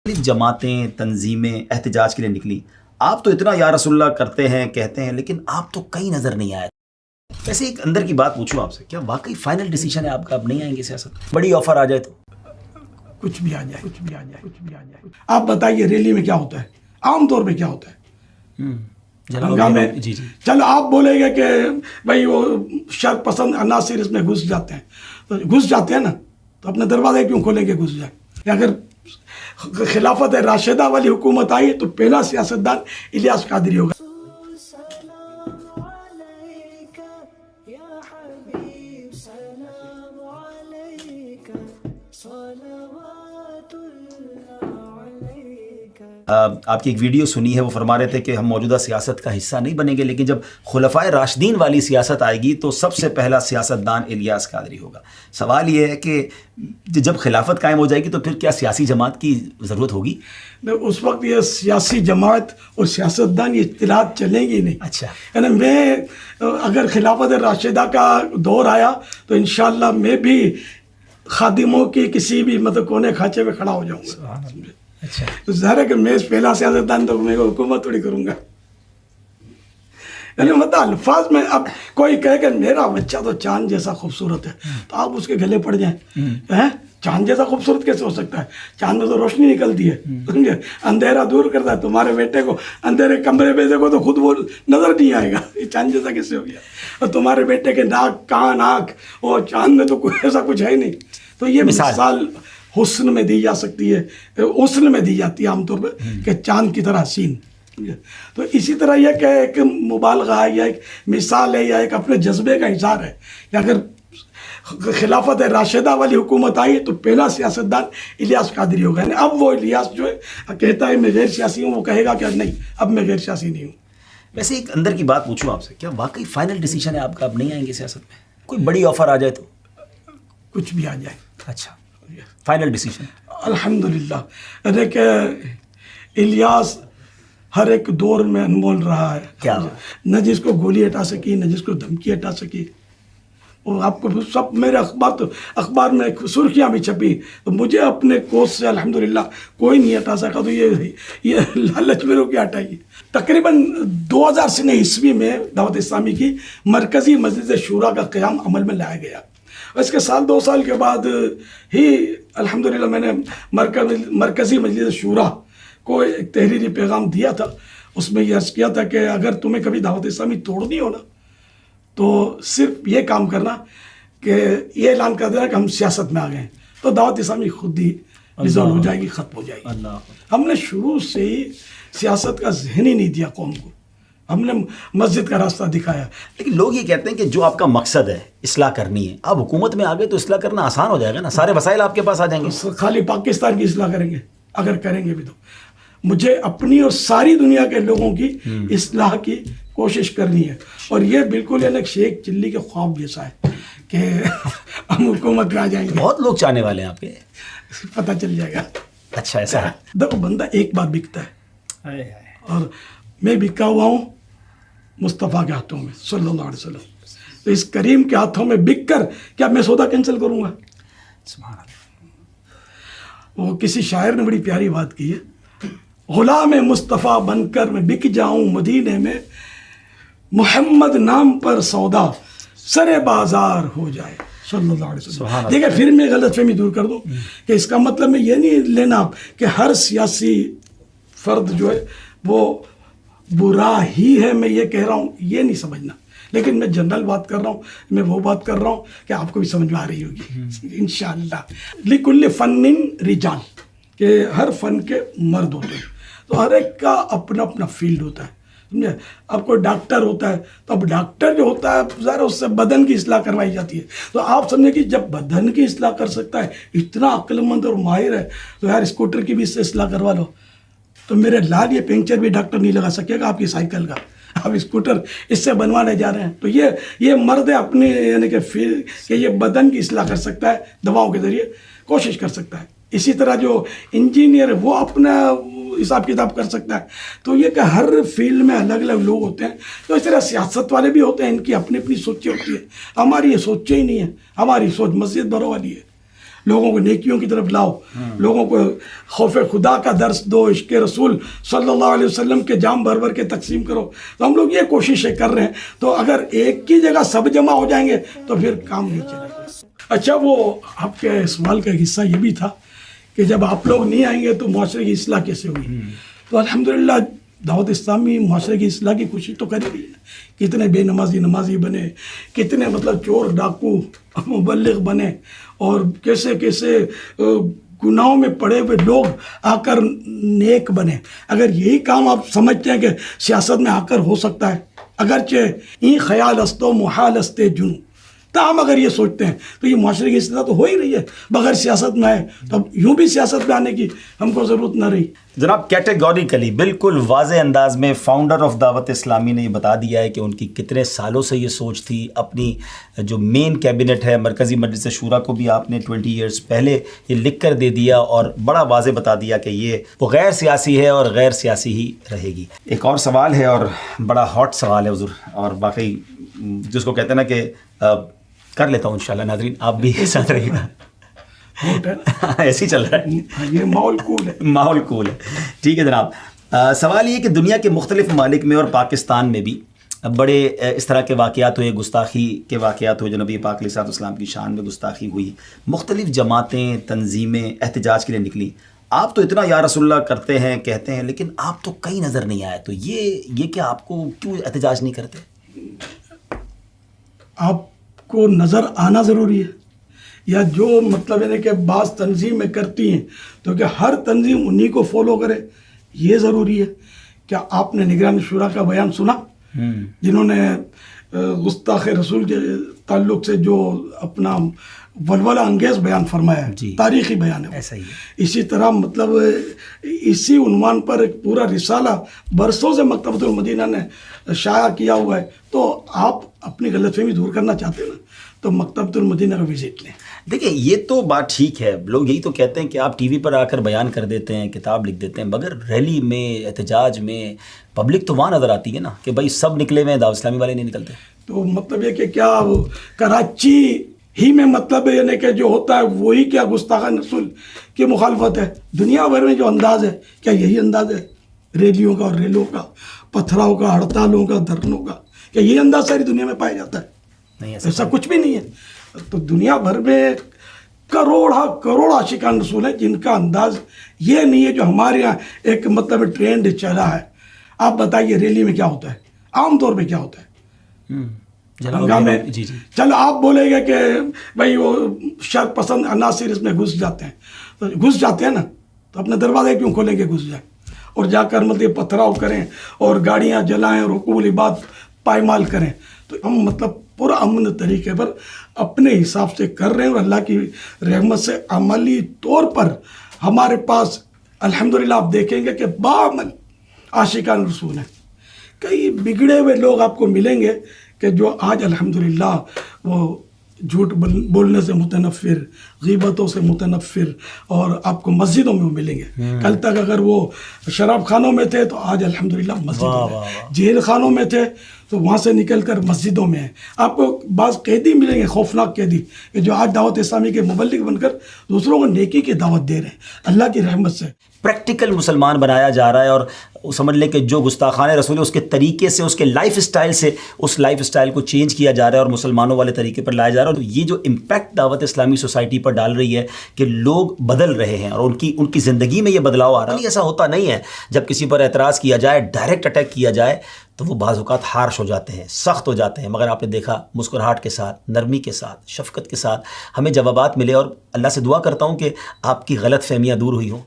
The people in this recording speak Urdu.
جماعتیں تنظیمیں احتجاج کے لیے نکلی. آپ تو اتنا یا رسول اللہ کرتے ہیں کہتے ہیں، لیکن آپ تو کہیں نظر نہیں آئے. ویسے ایک اندر کی بات پوچھوں آپ سے، کیا واقعی فائنل ڈیسیجن ہے آپ کا، اب نہیں آئیں گے سیاست؟ بڑی آفر آ جائے تو کچھ بھی آ جائے. آپ بتائیے ریلی میں کیا ہوتا ہے، عام طور پہ کیا ہوتا ہے ہنگامے. جی چلو آپ بولیں گے کہ بھائی وہ شر پسند عناصر اس میں گھس جاتے ہیں، تو گھس جاتے ہیں نا، تو اپنے دروازے کیوں کھولیں گے گھس جائیں؟ اگر خلافت راشدہ والی حکومت آئی تو پہلا سیاستدان الیاس قادری ہوگا. آپ کی ایک ویڈیو سنی ہے، وہ فرما رہے تھے کہ ہم موجودہ سیاست کا حصہ نہیں بنیں گے، لیکن جب خلفائے راشدین والی سیاست آئے گی تو سب سے پہلا سیاستدان الیاس قادری ہوگا. سوال یہ ہے کہ جب خلافت قائم ہو جائے گی تو پھر کیا سیاسی جماعت کی ضرورت ہوگی؟ اس وقت یہ سیاسی جماعت اور سیاستدان یہ اطلاعات چلیں گی نہیں. اچھا، یعنی میں اگر خلافت راشدہ کا دور آیا تو انشاءاللہ میں بھی خادموں کی کسی بھی مطلب کونے کھانچے میں کھڑا ہو جاؤں گا. اچھا، تو ظاہر ہے کہ میں پہلا سیاستدان تو میں حکومت تھوڑی کروں گا. یعنی مطلب الفاظ میں اب کوئی کہے کہ میرا بچہ تو چاند جیسا خوبصورت ہے تو آپ اس کے گلے پڑ جائیں. چاند جیسا خوبصورت کیسے ہو سکتا ہے؟ چاند میں تو روشنی نکلتی ہے، سمجھے؟ اندھیرا دور کرتا ہے. تمہارے بیٹے کو اندھیرے کمرے میں دیکھو تو خود وہ نظر نہیں آئے گا، یہ چاند جیسا کیسے ہو گیا؟ اور تمہارے بیٹے کے ناک کان آنکھ اور چاند میں تو ایسا کچھ ہے ہی نہیں. تو یہ مثال حسن میں دی جا سکتی ہے، حسن میں دی جاتی ہے عام طور پہ کہ چاند کی طرح حسین. تو اسی طرح یہ کہ ایک مبالغہ ہے یا ایک مثال ہے یا ایک اپنے جذبے کا اظہار ہے کہ اگر خلافت راشدہ والی حکومت آئی تو پہلا سیاستدان الیاس قادری ہوگا. یعنی اب وہ الیاس جو ہے کہتا ہے میں غیر سیاسی ہوں، وہ کہے گا کہ نہیں اب میں غیر سیاسی نہیں ہوں. ویسے ایک اندر کی بات پوچھوں آپ سے، کیا واقعی فائنل ڈیسیجن ہے آپ کا، اب نہیں آئیں گے سیاست میں؟ کوئی بڑی آفر آ جائے تو کچھ بھی آ جائے. اچھا، فائنل ڈیسیجن الحمدللہ. یعنی کہ الیاس ہر ایک دور میں انمول رہا ہے. کیا نہ جس کو گولی ہٹا سکی، نہ جس کو دھمکی ہٹا سکی. اور آپ کو سب میرے اخبار میں سرخیاں بھی چھپی تو مجھے اپنے کوس سے الحمدللہ کوئی نہیں ہٹا سکا. تو یہ لالچ میرے کو ہٹائیے. تقریباً 2003 میں دعوت اسلامی کی مرکزی مجلس شورا کا قیام عمل میں لایا گیا. اس کے سال 2 سال کے بعد ہی الحمدللہ میں نے مرکزی مجلس شورا کو ایک تحریری پیغام دیا تھا. اس میں یہ عرض کیا تھا کہ اگر تمہیں کبھی دعوت اسلامی توڑنی ہو نا تو صرف یہ کام کرنا کہ یہ اعلان کر دینا کہ ہم سیاست میں آ گئے ہیں، تو دعوت اسلامی خود ہی ڈیزالو ہو جائے گی، ختم ہو جائے گی. ہم نے شروع سے ہی سیاست کا ذہن ہی نہیں دیا قوم کو، ہم نے مسجد کا راستہ دکھایا. لیکن لوگ یہ کہتے ہیں کہ جو آپ کا مقصد ہے اصلاح کرنی ہے، آپ حکومت میں آ گئے تو اصلاح کرنا آسان ہو جائے گا نا، سارے وسائل آپ کے پاس آ جائیں گے. خالی پاکستان کی اصلاح کریں گے؟ اگر کریں گے بھی تو مجھے اپنی اور ساری دنیا کے لوگوں کی اصلاح کی کوشش کرنی ہے. اور یہ بالکل ایک شیخ چلی کے خواب جیسا ہے کہ ہم حکومت میں آ جائیں گے. بہت لوگ چاہنے والے ہیں آپ کے، پتہ چل جائے گا. اچھا ایسا ہے. دیکھو بندہ ایک بار بکتا ہے، اور میں بکا ہوا ہوں مصطفیٰ کے ہاتھوں میں صلی اللہ علیہ وسلم. تو اس کریم کے ہاتھوں میں بک کر کیا میں سودا کینسل کروں گا؟ سبحان اللہ. وہ کسی شاعر نے بڑی پیاری بات کی ہے، غلام مصطفیٰ بن کر میں بک جاؤں مدینے میں، محمد نام پر سودا سر بازار ہو جائے صلی اللہ علیہ وسلم. دیکھیں پھر میں غلط فہمی دور کر دوں کہ اس کا مطلب میں یہ نہیں لینا کہ ہر سیاسی فرد جو ہے وہ برا ہی ہے، میں یہ کہہ رہا ہوں یہ نہیں سمجھنا. لیکن میں جنرل بات کر رہا ہوں، میں وہ بات کر رہا ہوں کہ آپ کو بھی سمجھ میں آ رہی ہوگی انشاءاللہ. لکل فن رجال، کہ ہر فن کے مرد ہوتے ہیں، تو ہر ایک کا اپنا اپنا فیلڈ ہوتا ہے، سمجھے؟ اب کوئی ڈاکٹر ہوتا ہے تو اب ڈاکٹر جو ہوتا ہے ذرا اس سے بدن کی اصلاح کروائی جاتی ہے. تو آپ سمجھیں کہ جب بدن کی اصلاح کر سکتا ہے، اتنا عقل مند اور ماہر ہے، تو یار اسکوٹر کی بھی اس سے اصلاح کروا لو. تو میرے لال یہ پنکچر بھی ڈاکٹر نہیں لگا سکے گا آپ کی سائیکل کا، آپ اسکوٹر اس سے بنوانے جا رہے ہیں. تو یہ مرد ہے اپنی، یعنی کہ یہ بدن کی اصلاح کر سکتا ہے دواؤں کے ذریعے، کوشش کر سکتا ہے. اسی طرح جو انجینئر ہے وہ اپنا حساب کتاب کر سکتا ہے. تو یہ کہ ہر فیلڈ میں الگ الگ لوگ ہوتے ہیں. تو اس طرح سیاست والے بھی ہوتے ہیں، ان کی اپنی اپنی سوچیں ہوتی ہیں. ہماری یہ سوچیں ہی نہیں ہے، ہماری سوچ مسجد بھرو والی ہے. لوگوں کو نیکیوں کی طرف لاؤ، لوگوں کو خوف خدا کا درس دو، عشق رسول صلی اللہ علیہ وسلم کے جام بھر بھر کے تقسیم کرو. تو ہم لوگ یہ کوششیں کر رہے ہیں. تو اگر ایک کی جگہ سب جمع ہو جائیں گے تو پھر کام نہیں چلے گا. اچھا، وہ آپ کے سوال کا حصہ یہ بھی تھا کہ جب آپ لوگ نہیں آئیں گے تو معاشرے کی اصلاح کیسے ہوئی؟ تو الحمدللہ دعوت اسلامی معاشرے کی اصلاح کی کوشش تو کر رہی ہے. کتنے بے نمازی بنے، کتنے مطلب چور ڈاکو مبلغ بنے، اور کیسے کیسے گناہوں میں پڑے ہوئے لوگ آ کر نیک بنے. اگر یہی کام آپ سمجھتے ہیں کہ سیاست میں آ کر ہو سکتا ہے، اگرچہ این خیال استو محال استے جنو، تاہم اگر یہ سوچتے ہیں تو یہ معاشرے کی اصلاح تو ہو ہی رہی ہے بغیر سیاست میں آئے. تو اب یوں بھی سیاست میں آنے کی ہم کو ضرورت نہ رہی. جناب کیٹیگوریکلی بالکل واضح انداز میں فاؤنڈر آف دعوت اسلامی نے یہ بتا دیا ہے کہ ان کی کتنے سالوں سے یہ سوچ تھی. اپنی جو مین کیبنٹ ہے مرکزی مجلس شورا کو بھی آپ نے 20 ایئرز پہلے یہ لکھ کر دے دیا اور بڑا واضح بتا دیا کہ یہ وہ غیر سیاسی ہے اور غیر سیاسی ہی رہے گی. ایک اور سوال ہے اور بڑا ہاٹ سوال ہے حضور، اور باقی جس کو کہتے ہیں نا کہ کر لیتا ہوں انشاءاللہ. ناظرین آپ بھی ساتھ رہیے گا، ایسے ہی چل رہا ہے، یہ ماحول کول ہے. ماحول کول ہے. ٹھیک ہے جناب. سوال یہ کہ دنیا کے مختلف ممالک میں اور پاکستان میں بھی بڑے اس طرح کے واقعات ہوئے، گستاخی کے واقعات ہوئے، جو نبی پاک علیہ الصلوۃ والسلام کی شان میں گستاخی ہوئی، مختلف جماعتیں تنظیمیں احتجاج کے لیے نکلی. آپ تو اتنا یا رسول اللہ کرتے ہیں کہتے ہیں، لیکن آپ تو کہیں نظر نہیں آئے. تو یہ کہ آپ کو کیوں احتجاج نہیں کرتے؟ آپ کو نظر آنا ضروری ہے، یا جو مطلب ہے کہ بعض تنظیمیں کرتی ہیں تو کہ ہر تنظیم انہی کو فالو کرے، یہ ضروری ہے. کیا آپ نے نگران شورا کا بیان سنا، جنہوں نے گستاخ رسول کے تعلق سے جو اپنا ولولہ انگیز بیان فرمایا ہے؟ جی، تاریخی بیان ہے. ایسا ہی ہے. اسی طرح مطلب اسی عنوان پر ایک پورا رسالہ برسوں سے مکتبۃ المدینہ نے شائع کیا ہوا ہے. تو آپ اپنی غلط فہمی دور کرنا چاہتے ہیں نا، تو مکتبۃ المدینہ کا وزٹ لیں. دیکھیں یہ تو بات ٹھیک ہے، لوگ یہی تو کہتے ہیں کہ آپ ٹی وی پر آ کر بیان کر دیتے ہیں، کتاب لکھ دیتے ہیں، مگر ریلی میں احتجاج میں پبلک تو وہاں نظر آتی ہے نا کہ بھائی سب نکلے ہوئے ہیں، دعوت اسلامی والے نہیں نکلتے. تو مطلب یہ کہ کیا وہ کراچی ہی میں مطلب یعنی کہ جو ہوتا ہے وہی کیا گستاخان رسول کی مخالفت ہے؟ دنیا بھر میں جو انداز ہے کیا یہی انداز ہے ریلیوں کا اور ریلوں کا، پتھراؤ کا، ہڑتالوں کا، دھرنوں کا؟ کیا یہ انداز ساری دنیا میں پایا جاتا ہے؟ نہیں، ایسا کچھ بھی نہیں ہے. تو دنیا بھر میں کروڑ عاشقان رسول ہیں جن کا انداز یہ نہیں ہے جو ہمارے یہاں ایک مطلب ٹرینڈ چلا ہے. آپ بتائیے ریلی میں کیا ہوتا ہے، عام طور پہ کیا ہوتا ہے؟ ہنگامے. جی جی، چل آپ بولیں گے کہ بھائی وہ شر پسند عناصر اس میں گھس جاتے ہیں، تو گھس جاتے ہیں نا، تو اپنے دروازے کیوں کھولیں گے گھس جائیں اور جا کر مطلب پتھراؤ کریں اور گاڑیاں جلائیں اور حقوق العباد پائمال کریں. تو ہم مطلب پورا امن طریقے پر اپنے حساب سے کر رہے ہیں، اور اللہ کی رحمت سے عملی طور پر ہمارے پاس الحمدللہ آپ دیکھیں گے کہ باعمل عاشقان رسول ہیں. کئی بگڑے ہوئے لوگ آپ کو ملیں گے کہ جو آج الحمدللہ وہ جھوٹ بولنے سے متنفر، غیبتوں سے متنفر، اور آپ کو مسجدوں میں وہ ملیں گے. کل تک اگر وہ شراب خانوں میں تھے تو آج الحمدللہ مسجدوں میں، جیل خانوں میں تھے تو وہاں سے نکل کر مسجدوں میں ہیں. آپ کو بعض قیدی ملیں گے، خوفناک قیدی، کہ جو آج دعوت اسلامی کے مبلغ بن کر دوسروں کو نیکی کی دعوت دے رہے ہیں اللہ کی رحمت سے. پریکٹیکل مسلمان بنایا جا رہا ہے، اور سمجھ لیں کہ جو گستاخان رسول ہے اس کے طریقے سے، اس کے لائف اسٹائل سے اس لائف اسٹائل کو چینج کیا جا رہا ہے اور مسلمانوں والے طریقے پر لایا جا رہا ہے. اور یہ جو امپیکٹ دعوت اسلامی سوسائٹی پر ڈال رہی ہے کہ لوگ بدل رہے ہیں اور ان کی زندگی میں یہ بدلاؤ آ رہا ہے. ایسا ہوتا نہیں ہے جب کسی پر اعتراض کیا جائے، ڈائریکٹ اٹیک کیا جائے تو وہ بعض اوقات ہارش ہو جاتے ہیں، سخت ہو جاتے ہیں، مگر آپ نے دیکھا مسکراہٹ کے ساتھ، نرمی کے ساتھ، شفقت کے ساتھ ہمیں جوابات ملے. اور اللہ سے دعا کرتا ہوں کہ آپ کی غلط فہمیاں دور ہوئی ہوں.